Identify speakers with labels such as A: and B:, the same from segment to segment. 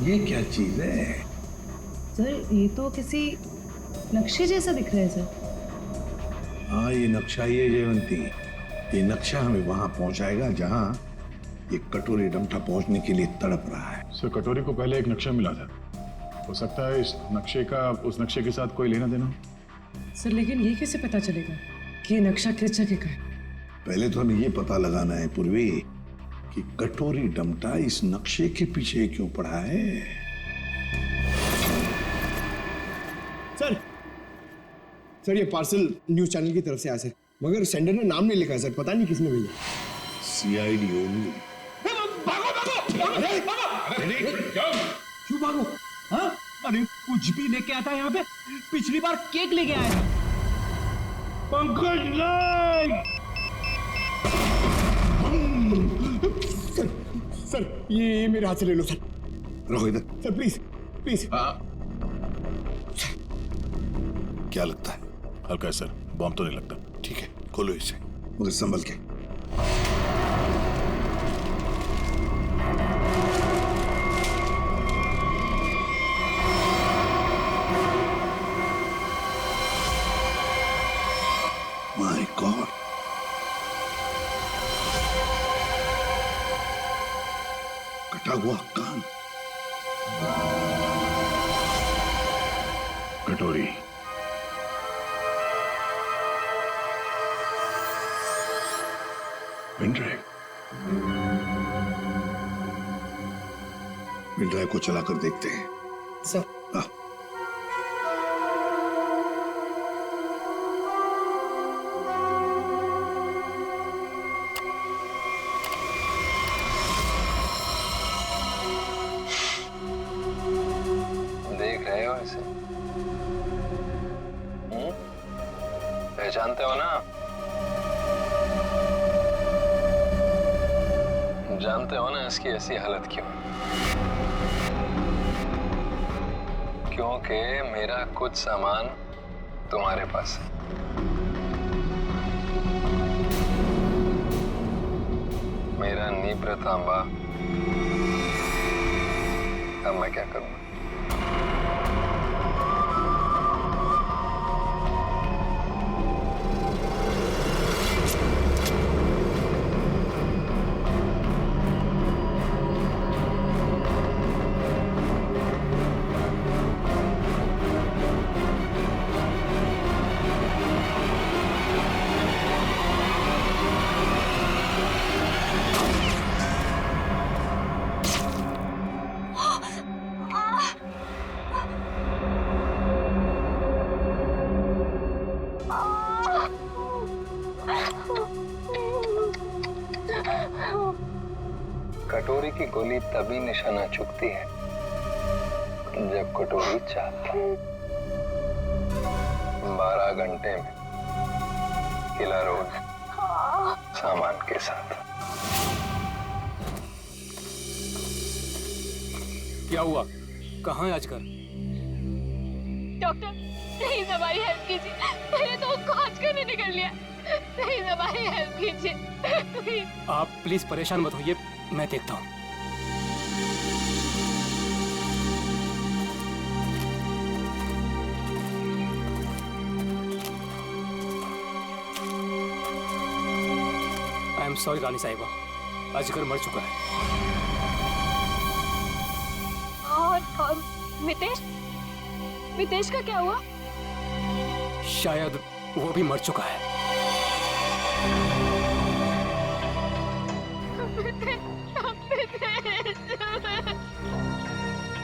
A: ये क्या चीज है?
B: सर ये तो किसी नक्शे जैसा दिख रहा है सर।
A: हाँ ये नक्शा ही है जयवंती। ये नक्शा हमें वहां पहुंचाएगा जहां ये कटोरी डमठा पहुंचने के लिए तड़प रहा है।
C: सर कटोरी को पहले एक नक्शा मिला था, हो सकता है इस नक्शे का उस नक्शे के साथ कोई लेना देना हो।
B: सर लेकिन ये कैसे पता चलेगा कि ये नक्शा किस जगह का है?
A: पहले तो हमें ये पता लगाना है पूर्वी कि कटोरी डमठा इस नक्शे के पीछे क्यों पड़ा है।
D: सर ये पार्सल न्यूज चैनल की तरफ से आया सर, मगर सेंडर ने नाम नहीं लिखा सर, पता नहीं किसने भेजा।
A: सीआईडी होगी।
E: क्यों भागो? हाँ? अरे कुछ भी लेके आता है यहाँ पे। पिछली बार केक लेके आया था। पंकज नहीं।
D: सर ये मेरे हाथ से ले लो सर।
A: रखो इधर।
D: Sir please please.
A: क्या लगता है?
C: हल्का है सर, बॉम्ब तो नहीं लगता।
A: ठीक है खोलो इसे, मगर संभल के। माय गॉड, कटा हुआ कान।
C: कटोरी पेनड्राइव।
A: पेनड्राइव को चलाकर देखते हैं।
D: सर
A: हाँ।
F: देख रहे हो इसे? पहचानते हो ना? जानते हो ना इसकी ऐसी हालत क्यों? क्योंकि मेरा कुछ सामान तुम्हारे पास है। मेरा नीब्र तांबा। अब मैं क्या करूं? कटोरी की गोली तभी निशाना चुकती है जब कटोरी चाहती है। 12 घंटे में किला रोज सामान के साथ।
G: क्या हुआ? कहाँ है आजकल?
H: डॉक्टर प्लीज हमारी हेल्प कीजिए। मैंने तो उसको आज करने निकल लिया। प्लीज हमारी हेल्प कीजिए प्लीज।
G: आप प्लीज परेशान मत होइए, मैं देखता हूँ। आई एम सॉरी रानी साहिबा, अजगर मर चुका है।
H: और मितेश? मितेश का क्या हुआ?
G: शायद वो भी मर चुका है।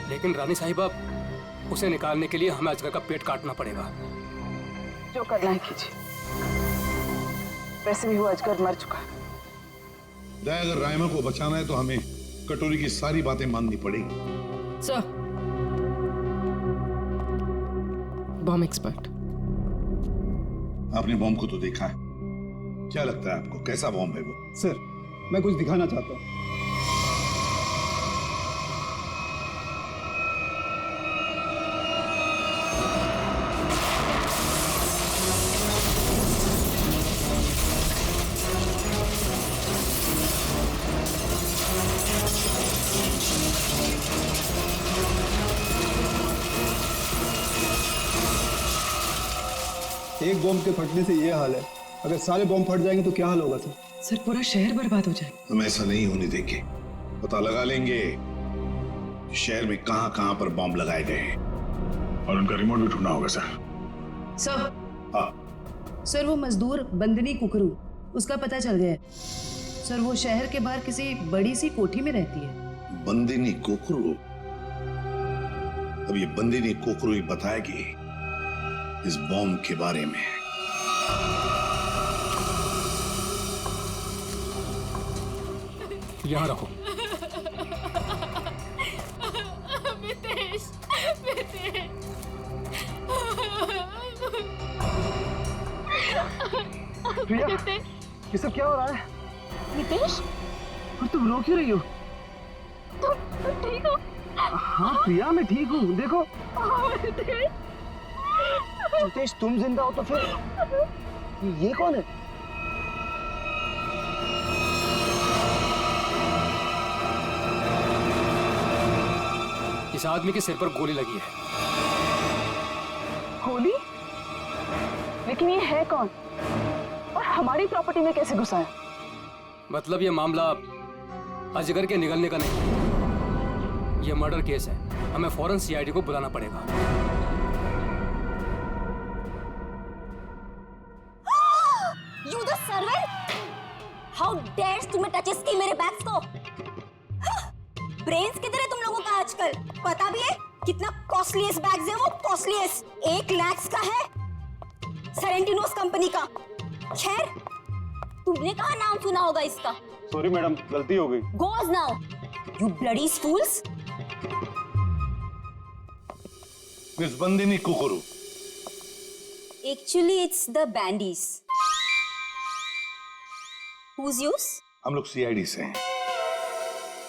G: लेकिन रानी साहिबा, उसे निकालने के लिए हमें अजगर का पेट काटना पड़ेगा।
B: जो करना है कीजिए, वैसे भी वो अजगर मर चुका है।
A: अगर रायमा को बचाना है तो हमें कटोरी की सारी बातें माननी पड़ेगी।
B: Sir, bomb expert.
A: आपने बॉम्ब को तो देखा है, क्या लगता है आपको कैसा बॉम्ब है वो?
D: सर मैं कुछ दिखाना चाहता हूँ। एक बॉम्ब के फटने से ये हाल है, अगर सारे बॉम्ब फट जाएंगे तो क्या हाल होगा सर?
B: सर पूरा शहर बर्बाद हो जाए।
A: हम ऐसा नहीं होने देंगे। पता लगा लेंगे शहर में कहां कहां पर बॉम्ब लगाए गए हैं
C: और उनका रिमोट भी ढूंढना होगा सर।
B: सर
A: हाँ,
B: सर वो मजदूर बंदनी कुकरू, उसका पता चल गया है सर। वो शहर के बाहर किसी बड़ी सी कोठी में रहती है।
A: बंदिनी कोकरू। अब ये बंदिनी कोकरू ही बताएगी इस बॉम्ब के बारे में।
G: यहाँ रखो।
H: मितेश, मितेश।
D: प्रिया,
H: मितेश,
D: ये सब क्या हो रहा है?
H: मितेश,
D: और तुम रो क्यों रही हो?
H: तुम ठीक हो?
D: हाँ प्रिया, मैं ठीक हूँ। देखो
H: मितेश,
D: नितेश, तुम जिंदा हो तो फिर ये कौन है?
G: इस आदमी के सिर पर गोली लगी है।
B: गोली? लेकिन ये है कौन और हमारी प्रॉपर्टी में कैसे घुसा है?
G: मतलब ये मामला अजगर के निगलने का नहीं, ये मर्डर केस है। हमें फौरन सीआईडी को बुलाना पड़ेगा।
I: You the servant? How dares तुम्हें टचेस की मेरे बैग्स को? ब्रेन्स किधर है तुम लोगों का आजकल? पता भी है कितना कॉस्टलीस्ट बैग्स है वो? कॉस्टलीस्ट 1 लाख का है, सेरेंटिनोस कंपनी का। खैर, तुमने कहाँ नाम सुना होगा इसका?
D: सॉरी मैडम, गलती हो गई।
I: Goes now, you bloody fools!
A: Miss Bandini Kukru.
I: Actually, it's the bandies. Who's yours?
A: हम लोग सीआईडी से हैं।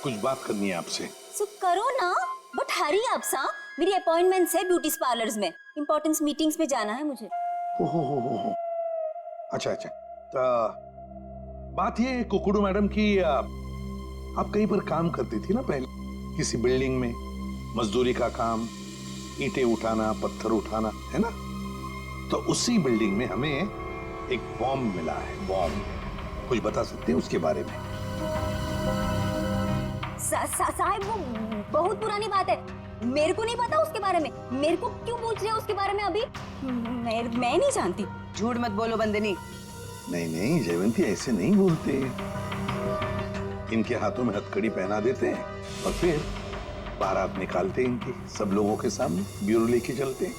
A: कुछ बात करनी है आपसे।
I: So करो ना, बट हरी आप सा। मेरी अपॉइंटमेंट्स है ब्यूटी पार्लर्स में, इंपॉर्टेंट मीटिंग्स में जाना है मुझे।
A: हो। अच्छा। तो बात ये कुकड़ू मैडम की, आप कहीं पर काम करती थी ना पहले, किसी बिल्डिंग में, मजदूरी का काम, ईंटें उठाना, पत्थर उठाना, है ना? तो उसी बिल्डिंग में हमें एक बॉम्ब मिला है। बॉम्ब, कुछ बता सकते हैं उसके बारे में?
I: साहब, वो बहुत पुरानी बात है, मेरे को नहीं पता उसके बारे में। मेरे को क्यों पूछ रहे हो उसके बारे में अभी? मैं नहीं जानती।
B: झूठ मत बोलो बंदनी।
A: नहीं जयवंती, ऐसे नहीं बोलते। इनके हाथों में हथकड़ी पहना देते हैं और फिर बारात निकालते हैं इनकी, सब लोगों के सामने ब्यूरो लेके चलते हैं।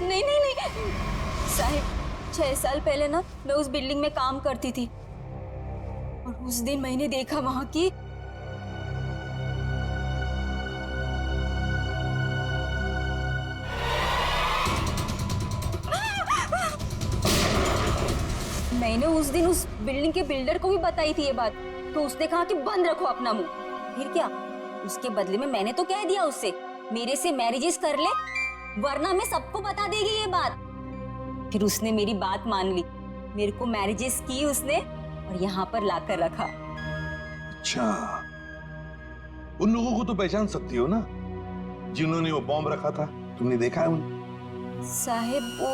I: नहीं साहब, 6 साल पहले ना मैं उस बिल्डिंग में काम करती थी और उस दिन मैंने देखा वहां की मैंने उस दिन उस बिल्डिंग के बिल्डर को भी बताई थी ये बात, तो उसने कहा कि बंद रखो अपना मुंह। फिर क्या, उसके बदले में मैंने तो कह दिया उससे मेरे से मैरिजेस कर ले, वरना मैं सबको बता देगी ये बात। फिर उसने मेरी बात मान ली, मेरे को मैरिजेस की उसने और यहाँ पर लाकर रखा।
A: अच्छा, उन लोगों को तो पहचान सकती हो ना जिन्होंने वो बॉम्ब रखा था? तुमने देखा है उन्हें?
I: साहिब, वो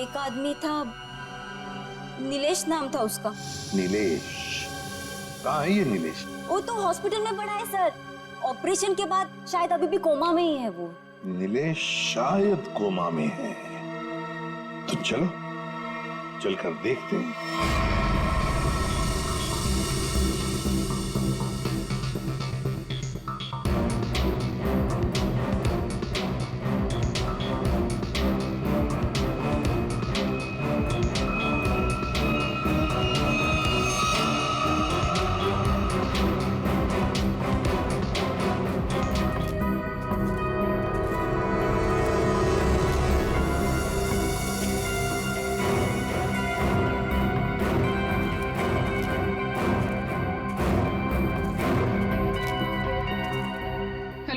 I: एक आदमी था, नीलेश नाम था उसका।
A: नीलेश? कहाँ है ये नीलेश?
I: वो तो हॉस्पिटल में पड़ा है सर, ऑपरेशन के बाद शायद अभी भी कोमा में ही है वो।
A: नीलेश शायद कोमा में है, तो चलो चलकर देखते हैं।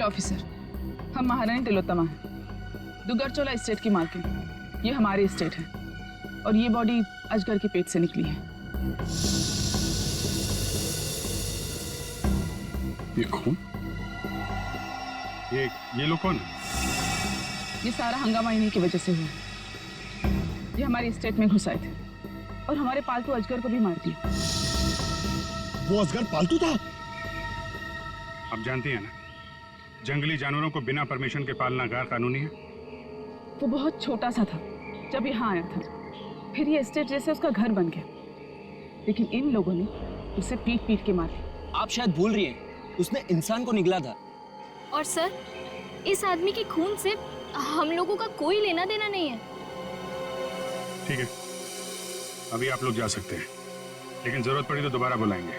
J: ऑफिसर, हम महारानी तिलोत्तमा हैं, दुगरचोला एस्टेट की मालकिन। ये हमारी एस्टेट है और ये बॉडी अजगर के पेट से निकली है।
C: ये कौन? ये लोग कौन है?
J: ये सारा हंगामा इन्हीं की वजह से हुआ। ये हमारी स्टेट में घुस आए थे और हमारे पालतू अजगर को भी मार दिया।
D: वो अजगर पालतू था?
C: आप जानती हैं ना, जंगली जानवरों को बिना परमिशन के पालना गैर कानूनी है।
J: वो बहुत छोटा सा था जब यहाँ आया था, फिर ये स्टेट जैसे उसका घर बन गया, लेकिन इन लोगों ने उसे पीट पीट के मारा।
K: आप शायद भूल रही हैं, उसने इंसान को निगला था।
H: और सर, इस आदमी के खून से हम लोगों का कोई लेना देना नहीं है।
C: ठीक है, अभी आप लोग जा सकते हैं, लेकिन जरूरत पड़ी तो दोबारा बुलाएंगे।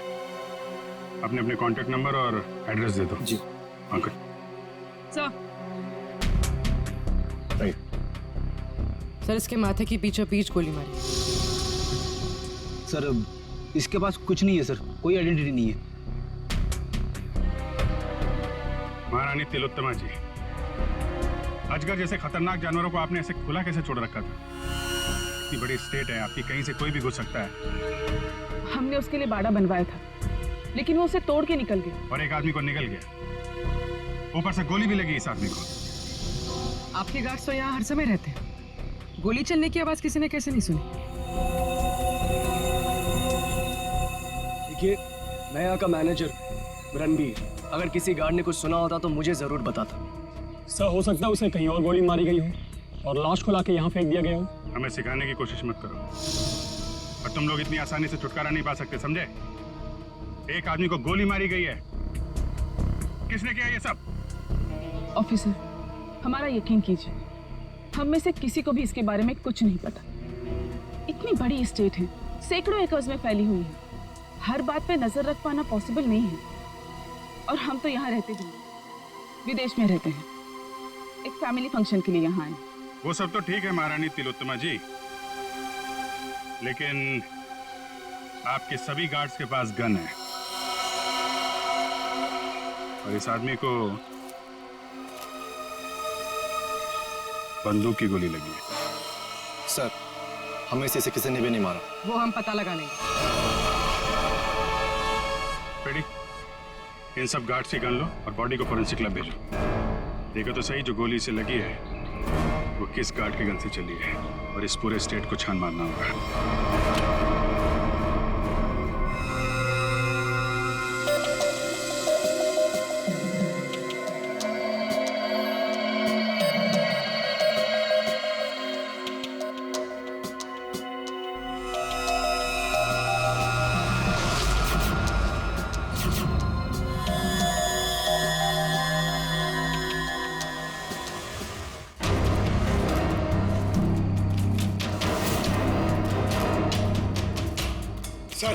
C: अपने अपने कांटेक्ट नंबर और एड्रेस दे दो।
K: जी
C: अंकल।
J: सर,
B: सर इसके माथे की पीछे पीछ गोली मारी।
K: सर, इसके पास कुछ नहीं है सर, कोई आइडेंटिटी नहीं है।
C: महारानी तिलोत्तमा जी, अजगर जैसे खतरनाक जानवरों को आपने ऐसे खुला कैसे छोड़ रखा था? इतनी बड़ी स्टेट है आपकी, कहीं से कोई भी घुस सकता है।
J: हमने उसके लिए बाड़ा बनवाया था, लेकिन वो उसे तोड़ के निकल गया।
C: और एक आदमी को निकल गया, ऊपर से गोली भी लगी इस आदमी को।
B: आपके गार्ड्स तो यहाँ हर समय रहते हैं, गोली चलने की आवाज किसी ने कैसे नहीं सुनी?
K: देखिए, मैं यहाँ का मैनेजर रणबीर, अगर किसी गार्ड ने कुछ सुना होता तो मुझे जरूर बताता।
E: सर, हो सकता है उसे कहीं और गोली मारी गई हो और लाश को लाके यहाँ फेंक दिया गया हो।
C: हमें सिखाने की कोशिश मत करो, और तुम लोग इतनी आसानी से छुटकारा नहीं पा सकते, समझे? एक आदमी को गोली मारी गई है, किसने किया ये सब?
J: ऑफिसर, हमारा यकीन कीजिए, हम में से किसी को भी इसके बारे में कुछ नहीं पता। इतनी बड़ी स्टेट है, सैकड़ों एकर्स में फैली हुई है, हर बात पे नजर रख पाना पॉसिबल नहीं है। और हम तो यहाँ रहते भी नहीं, विदेश में रहते हैं, एक फैमिली फंक्शन के लिए यहाँ आए।
C: वो सब तो ठीक है महारानी तिलोत्तमा जी, लेकिन आपके सभी गार्ड्स के पास गन है, और इस आदमी को बंदूक की गोली लगी है।
K: सर, हमें से किसी ने भी नहीं मारा।
B: वो हम पता लगा लेंगे।
C: पेडी, इन सब गार्ड्स की गन लो और बॉडी को फोरेंसिक लैब भेजो। देखो तो सही, जो गोली से लगी है वो किस गार्ड की गन से चली है, और इस पूरे स्टेट को छान मारना होगा।
D: सर,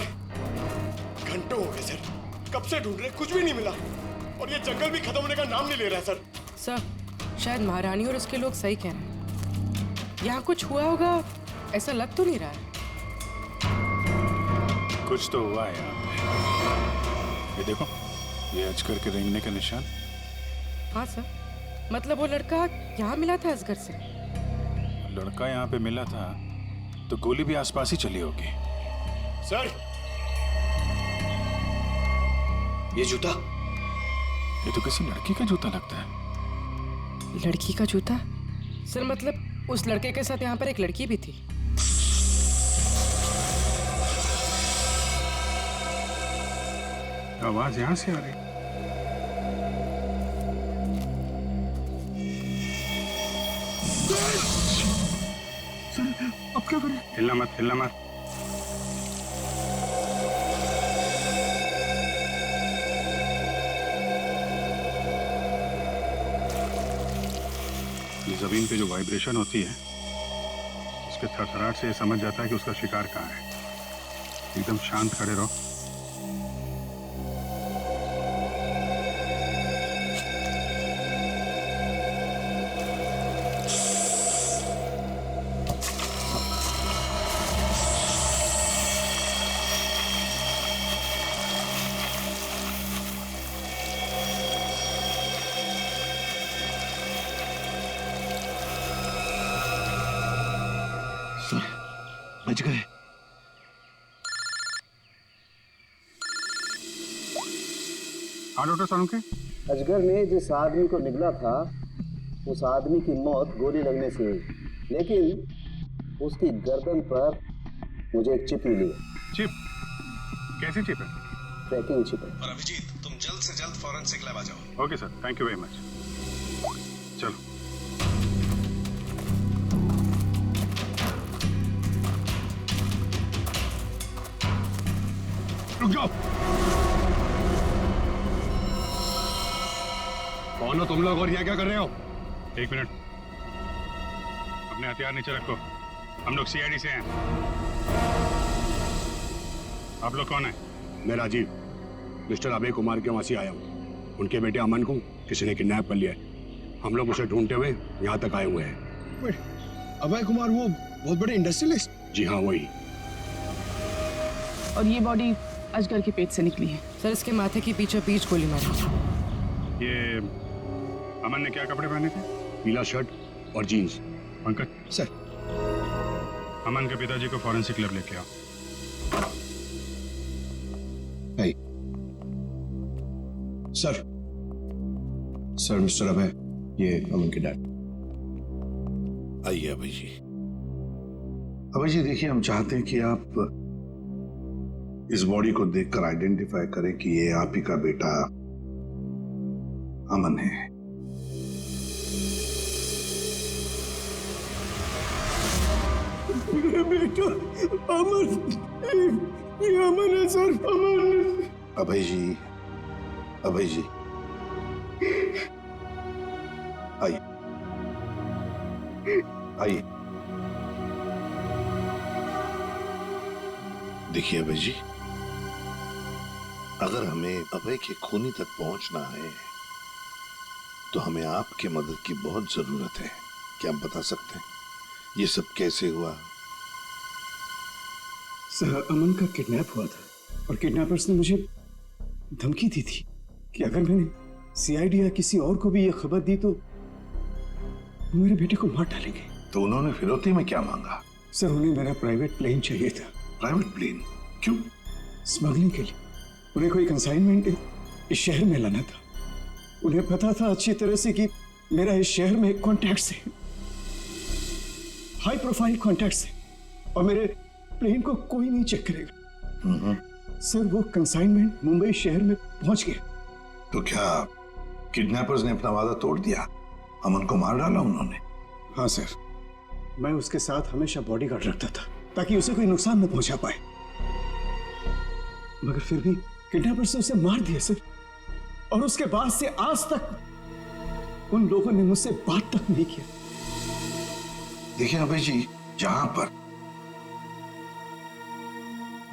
D: घंटों हो गए सर, कब से ढूंढ रहे, कुछ भी नहीं मिला, और ये जंगल भी खत्म होने का नाम नहीं ले रहा सर।
B: सर, शायद महारानी और उसके लोग सही कह रहे हैं, यहाँ कुछ हुआ होगा, ऐसा लग तो नहीं रहा है।
C: कुछ तो हुआ है यहाँ पे। ये देखो, ये अजगर के रेंगने का निशान।
B: हाँ सर, मतलब वो लड़का यहाँ मिला था अजगर से।
C: लड़का यहाँ पे मिला था तो गोली भी आसपास ही चली होगी।
D: सर, ये जूता,
C: ये तो किसी लड़की का जूता लगता है।
B: लड़की का जूता? सर मतलब उस लड़के के साथ यहाँ पर एक लड़की भी थी।
C: आवाज यहाँ से आ रही।
E: अब क्या करें?
C: हिलना मत, हिलना मत। ये जमीन पे जो वाइब्रेशन होती है, उसके थरथराहट से ये समझ जाता है कि उसका शिकार कहाँ है। एकदम शांत खड़े रहो।
D: बच गए।
C: हाँ डॉक्टर सानू के,
K: अजगर ने जिस आदमी को निगला था
L: उस आदमी की मौत गोली लगने से हुई, लेकिन उसकी गर्दन पर मुझे एक चिप मिली है।
C: चिप? कैसी चिप है?
L: ट्रैकिंग चिप है।
A: और अभिजीत, तुम जल्द से जल्द फॉरेंसिक लैब आ जाओ।
C: Okay sir, thank you very much. चलो।
D: रुक जाओ।
C: कौन हो तुम लोग और यहाँ क्या कर रहे हो? एक मिनट, अपने हथियार नीचे रखो। हम लोग सीआईडी से हैं। आप लोग कौन हैं?
D: मैं राजीव, मिस्टर अभय कुमार के वहां से आया हूँ। उनके बेटे अमन को किसी ने किडनैप कर लिया है। हम लोग उसे ढूंढते हुए यहाँ तक आए हुए हैं।
K: अभय कुमार वो बहुत बड़े इंडस्ट्रियलिस्ट?
D: जी हाँ, वही।
J: और ये बॉडी अजगर के पेट से निकली है।
M: सर, इसके माथे की पीछे पीछ गोली मारी।
C: ये अमन ने क्या कपड़े पहने थे?
D: पीला शर्ट और जीन्स।
C: पंकज
K: सर,
C: अमन के पिताजी को फॉरेंसिक लैब लेके आओ।
K: सर मिस्टर अभय, ये अमन के डैड।
A: आइए अभय जी। अभय जी देखिए, हम चाहते हैं कि आप इस बॉडी को देखकर आइडेंटिफाई करें कि ये आप ही का बेटा अमन है।
D: मेरा बेटा अमन, ये अमन है सर, अमन।
A: अभय जी, अभय जी आइए, आइए। देखिए अभय जी, अगर हमें अभय के खूनी तक पहुंचना है तो हमें आपकी मदद की बहुत जरूरत है। क्या आप बता सकते हैं ये सब कैसे हुआ?
N: सर, अमन का किडनैप हुआ था और किडनैपर्स ने मुझे धमकी दी थी कि अगर मैंने सीआईडी या किसी और को भी यह खबर दी तो वो मेरे बेटे को मार डालेंगे।
A: तो उन्होंने फिरौती में क्या मांगा?
N: सर, उन्हें मेरा प्राइवेट प्लेन चाहिए था।
A: Private plane? क्यों?
N: स्मगलिंग के लिए। उन्हें कोई कंसाइनमेंट इस शहर में लाना था। उन्हें पता था अच्छी तरह से कि मेरा इस शहर में कॉन्टैक्ट्स है, हाई प्रोफाइल कॉन्टैक्ट्स है, और मेरे प्लेन को कोई नहीं चेक करेगा। सर, वो कंसाइनमेंट मुंबई शहर में पहुंच गया।
A: तो क्या किडनैपर्स ने अपना वादा तोड़ दिया? अमन को मार डाला उन्होंने?
N: हाँ सर, मैं उसके साथ हमेशा बॉडीगार्ड रखता था ताकि उसे कोई नुकसान न पहुंचा पाए, मगर फिर भी किडनैपर्स ने उसे मार दिया सर। और उसके बाद से आज तक उन लोगों ने मुझसे बात तक नहीं किया।
A: देखिए अभय जी, जहां पर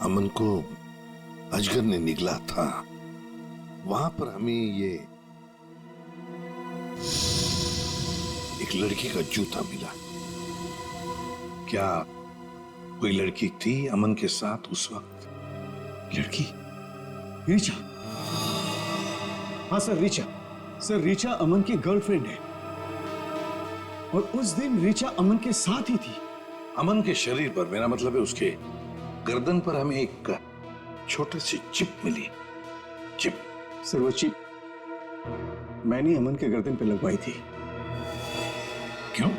A: अमन को अजगर ने निगला था वहां पर हमें ये एक लड़की का जूता मिला। क्या कोई लड़की थी अमन के साथ उस वक्त?
N: लड़की? रीचा? हाँ सर, रीचा। सर, रीचा अमन की गर्लफ्रेंड है और उस दिन रीचा अमन के साथ ही थी।
A: अमन के शरीर पर, मेरा मतलब है उसके गर्दन पर, हमें एक छोटी सी चिप मिली। चिप?
N: सर, वो चिप मैंने अमन के गर्दन पे लगवाई थी।
A: क्यों?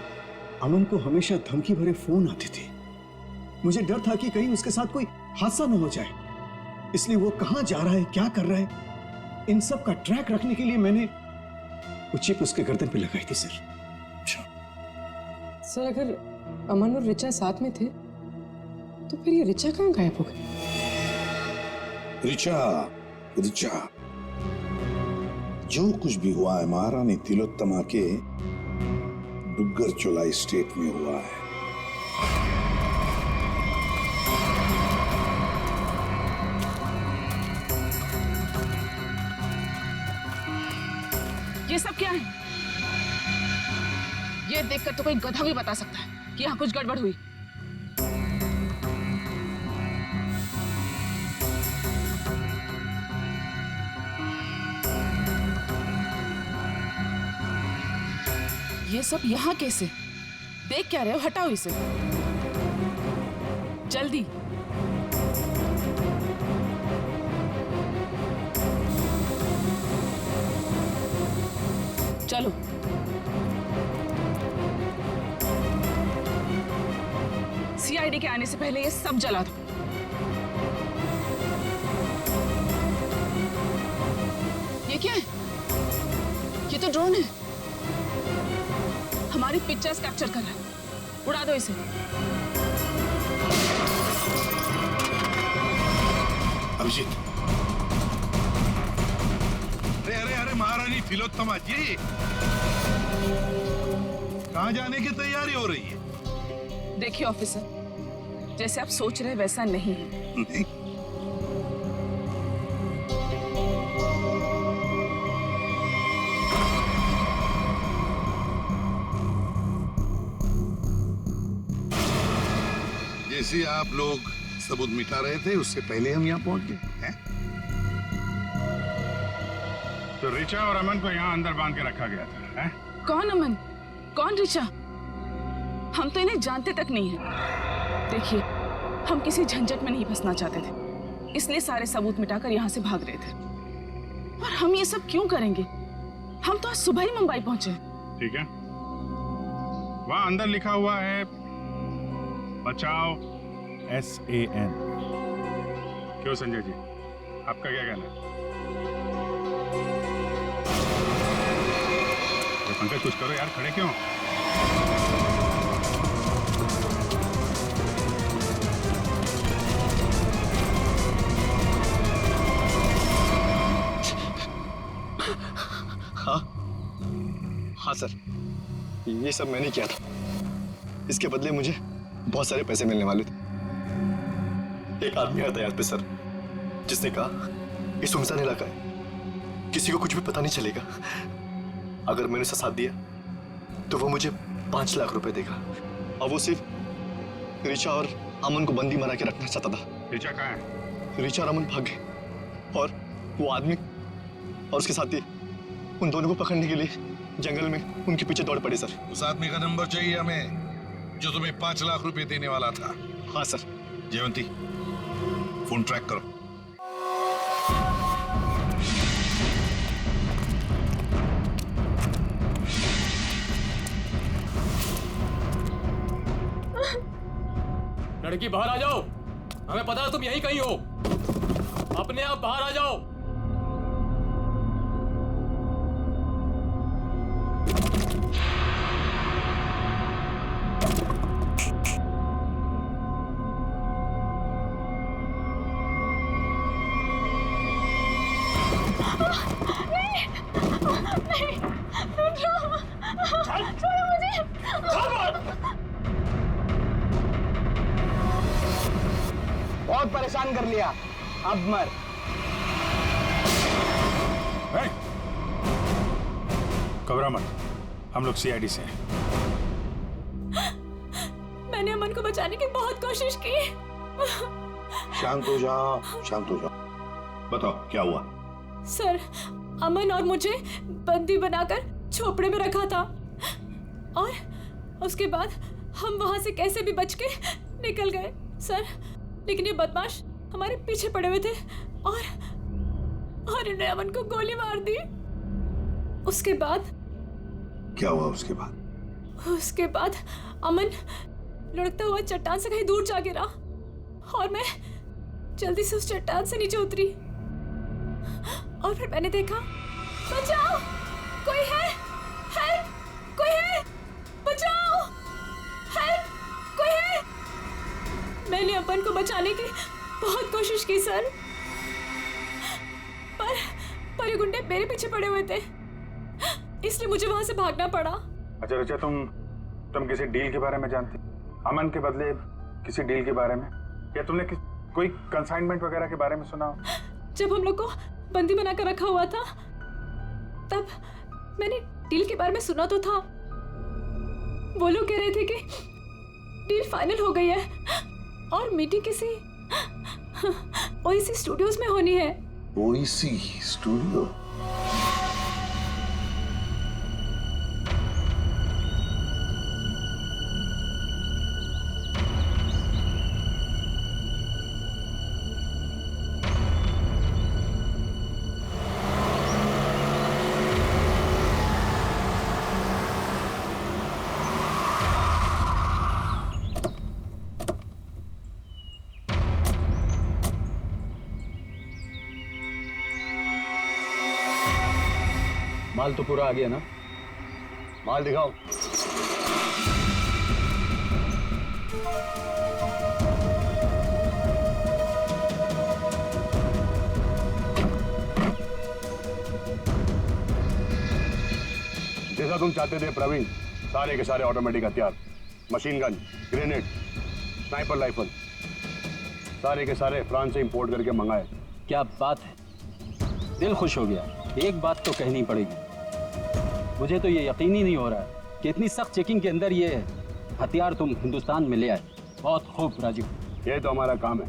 N: अमन को हमेशा धमकी भरे फोन आते थे। मुझे डर था कि कहीं उसके साथ कोई हादसा न हो जाए, इसलिए वो कहां जा रहा है, क्या कर रहा है, इन सब का ट्रैक रखने के लिए मैंने वो चिप उसके गर्दन पे लगाई थी सर।
M: सर, अगर अमन और रिचा साथ में थे तो फिर ये रिचा कहाँ गायब हो गई?
A: रिचा, जो कुछ भी हुआ है महारानी तिलोत्तमा के डुग्गर चोलाई स्टेट में हुआ है।
J: ये सब क्या है? ये देखकर तो कोई गधा भी बता सकता है कि यहाँ कुछ गड़बड़ हुई। ये सब यहाँ कैसे? देख क्या रहे हो? हटाओ इसे जल्दी। चलो। सीआईडी के आने से पहले ये सब जला दो। ये क्या है? ये तो ड्रोन है, हमारी पिक्चर्स कैप्चर कर रहा है। उड़ा दो इसे।
A: अभिजीत, अरे अरे अरे महारानी तिलोत्तमा जी, कहाँ जाने की तैयारी हो रही है?
J: देखिए ऑफिसर, जैसे आप सोच रहे हैं वैसा नहीं है।
A: नहीं? जैसे आप लोग सबूत मिटा रहे थे उससे पहले हम यहाँ पहुंच गए हैं।
C: तो रिचा और अमन को यहाँ अंदर बांध के रखा गया था, हैं?
J: कौन अमन, कौन रिचा? हम तो इन्हें जानते तक नहीं है। देखिए, हम किसी झंझट में नहीं फंसना चाहते थे, इसलिए सारे सबूत मिटाकर यहाँ से भाग रहे थे। और हम ये सब क्यों करेंगे? हम तो आज सुबह ही मुंबई पहुंचे।
C: ठीक है, वहाँ अंदर लिखा हुआ है बचाओ SAN। क्यों संजय जी, आपका क्या कहना है? पंकज कुछ करो यार, खड़े क्यों?
K: हाँ सर, ये सब मैंने किया था। इसके बदले मुझे बहुत सारे पैसे मिलने वाले थे। एक आदमी आया था यहाँ पे सर, जिसने कहा ये सुनसान इलाका है, किसी को कुछ भी पता नहीं चलेगा। अगर मैंने उसका साथ दिया तो वो मुझे 5 लाख रुपए देगा। और वो सिर्फ रिचा और अमन को बंदी बना के रखना चाहता था।
C: रिचा कहाँ है?
K: रिचा और अमन भाग गए और वो आदमी और उसके साथी उन दोनों को पकड़ने के लिए जंगल में उनके पीछे दौड़ पड़े सर।
A: उस आदमी का नंबर चाहिए हमें, जो तुम्हें 5 लाख रुपए देने वाला था।
K: हाँ सर।
A: जयवंती, फोन ट्रैक करो।
G: लड़की बाहर आ जाओ, हमें पता है तुम यहीं कहीं हो। अपने आप बाहर आ जाओ।
L: बहुत परेशान कर लिया, अब मर।
C: घबरा मत, हम लोग CID से हैं।
H: मैंने अमन को बचाने की बहुत कोशिश की।
A: शांत हो जाओ, शांत हो जाओ। बताओ क्या हुआ?
H: सर, अमन और मुझे बंदी बनाकर झोपड़े में रखा था और उसके बाद हम वहां से कैसे भी बच के निकल गए सर। लेकिन ये बदमाश हमारे पीछे पड़े हुए थे और इन्होंने अमन को गोली मार दी। उसके बाद
A: क्या हुआ? उसके बाद
H: अमन लुढ़कता हुआ चट्टान से कहीं दूर जा गिरा और मैं जल्दी से उस चट्टान से नीचे उतरी और फिर मैंने देखा, बचाओ, कोई है, हेल्प, कोई है, बचाओ, हेल्प, कोई है। मैंने अमन को बचाने की बहुत कोशिश की सर, पर ये गुंडे मेरे पीछे पड़े हुए थे, इसलिए मुझे वहां से भागना पड़ा।
C: अच्छा रिचा, तुम किसी डील के बारे में जानती? अमन के बदले किसी डील के बारे में? या तुमने कोई कंसाइनमेंट वगैरह के बारे में सुना?
H: जब हम लोग को बंदी बनाकर रखा हुआ था तब मैंने डील के बारे में सुना तो था। वो लोग कह रहे थे कि डील फाइनल हो गई है और मीटिंग किसी ओएसी स्टूडियोज में होनी है।
A: ओएसी स्टूडियो?
O: माल तो पूरा आ गया ना?
D: माल दिखाओ। जैसा तुम चाहते थे प्रवीण, सारे के सारे ऑटोमेटिक हथियार, machine gun, grenade, sniper rifle, सारे के सारे फ्रांस से इंपोर्ट करके मंगाए।
O: क्या बात है, दिल खुश हो गया। एक बात तो कहनी पड़ेगी, मुझे तो ये यकीन ही नहीं हो रहा है कि इतनी सख्त चेकिंग के अंदर ये हथियार तुम हिंदुस्तान में ले आए। बहुत खूब राजीव।
D: ये तो हमारा काम है।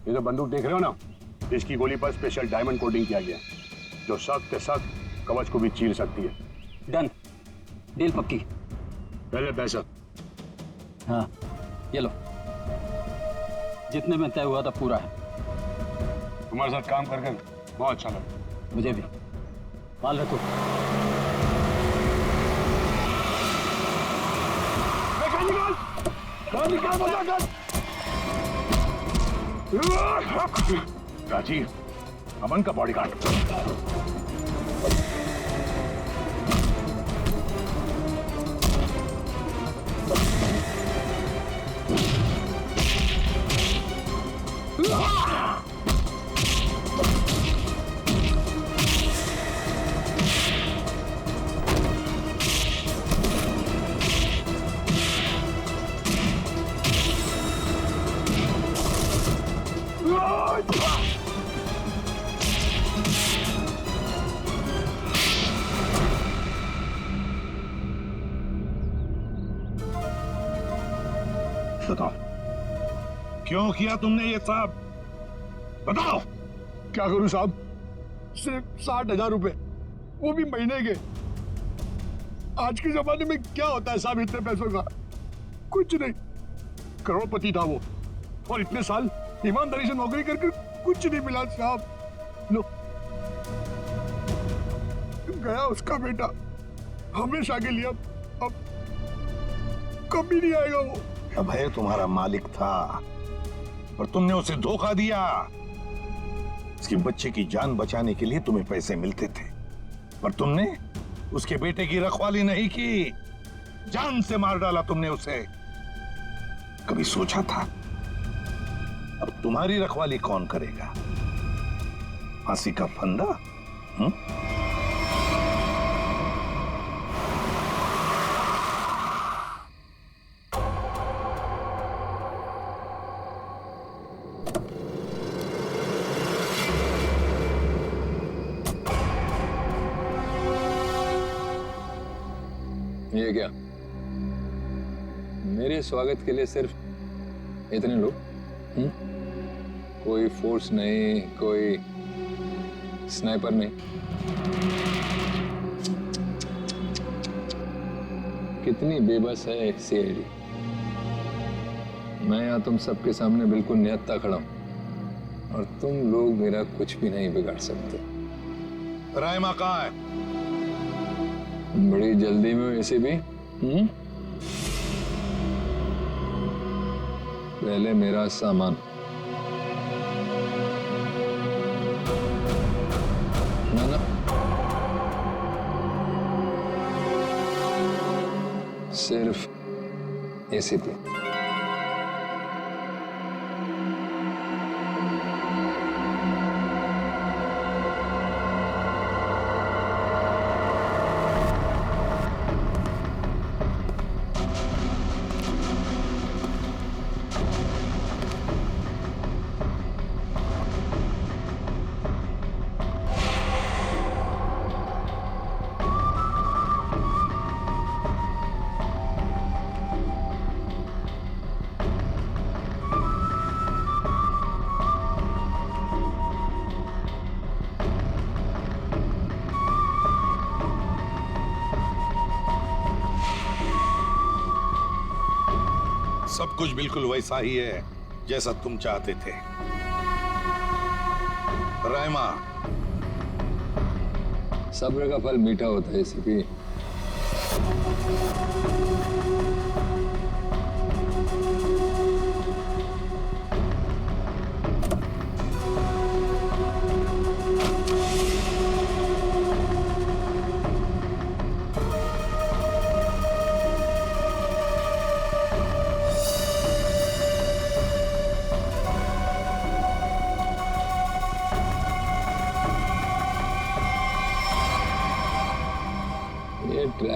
D: ये जो बंदूक देख रहे हो ना, इसकी गोली पर स्पेशल डायमंड कोटिंग किया गया है, जो सख्त सख्त कवच को भी चीर सकती है।
O: डन, डील पक्की।
D: पहले पैसा।
O: हाँ ये लो, जितने में तय हुआ था पूरा है।
D: तुम्हारे साथ काम करके बहुत अच्छा लगा।
O: मुझे भी। माल रखो।
A: राजीव, अमन का बॉडीगार्ड। बताओ, क्यों किया तुमने ये सब? बताओ।
D: क्या करूं साहब, सिर्फ 60,000 रुपए, वो भी महीने के। आज के जमाने में क्या होता है साहब इतने पैसों का? कुछ नहीं। करोड़पति था वो, और इतने साल ईमानदारी से नौकरी करके कुछ नहीं मिला साहब। लो, गया उसका बेटा, हमेशा के लिए। अब कभी नहीं आएगा वो।
A: अभय तुम्हारा मालिक था, पर तुमने उसे धोखा दिया। उसके बच्चे की जान बचाने के लिए तुम्हें पैसे मिलते थे, पर तुमने उसके बेटे की रखवाली नहीं की, जान से मार डाला तुमने उसे। कभी सोचा था अब तुम्हारी रखवाली कौन करेगा? फांसी का फंदा?
F: ये क्या, मेरे स्वागत के लिए सिर्फ इतने लोग? कोई फोर्स नहीं, कोई स्नाइपर नहीं। कितनी बेबस है सीआईडी। मैं यहाँ तुम सबके सामने बिल्कुल निहत्था खड़ा हूं, और तुम लोग मेरा कुछ भी नहीं बिगाड़ सकते।
A: रायमा कहाँ है?
F: बड़ी जल्दी में वैसे भी। पहले मेरा सामान। ना सिर्फ एसीपी।
A: सब कुछ बिल्कुल वैसा ही है जैसा तुम चाहते थे। रायमा,
F: सब्र का फल मीठा होता है एसीपी।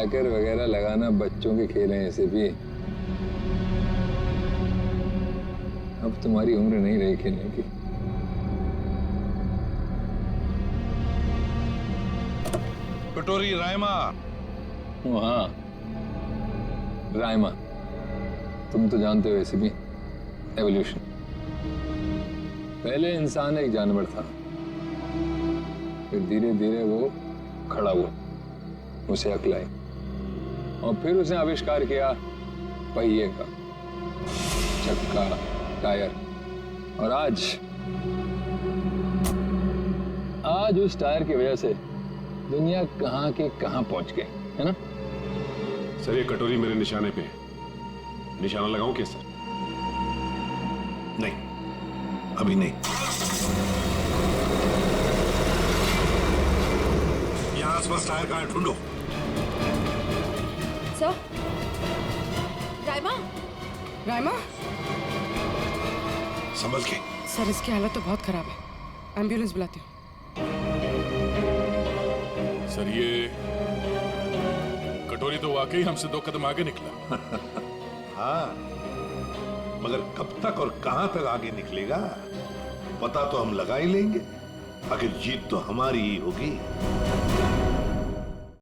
F: चक्कर वगैरह लगाना बच्चों के खेल हैं। ऐसे भी अब तुम्हारी उम्र नहीं रही खेलने की।
A: कटोरी रायमा।
F: हाँ रायमा, तुम तो जानते हो ऐसे भी एवोल्यूशन। पहले इंसान एक जानवर था, फिर धीरे धीरे वो खड़ा हुआ, उसे अक्ल आई और फिर उसने आविष्कार किया पहिए का, चक्का, टायर। और आज उस टायर की वजह से दुनिया कहां के कहां पहुंच गई है ना।
C: सर ये कटोरी मेरे निशाने पे है, निशाना लगाऊं क्या सर?
A: नहीं, अभी नहीं। यहां आसपास टायर कहां है, ढूंढो।
H: सर, रायमा,
M: रायमा,
A: संभल के।
M: सर इसकी हालत तो बहुत खराब है, एम्बुलेंस बुलाती हूँ।
P: सर ये कटोरी तो वाकई हमसे 2 कदम आगे निकला।
A: हाँ, मगर कब तक और कहां तक आगे निकलेगा पता तो हम लगा ही लेंगे। आखिर जीत तो हमारी ही होगी।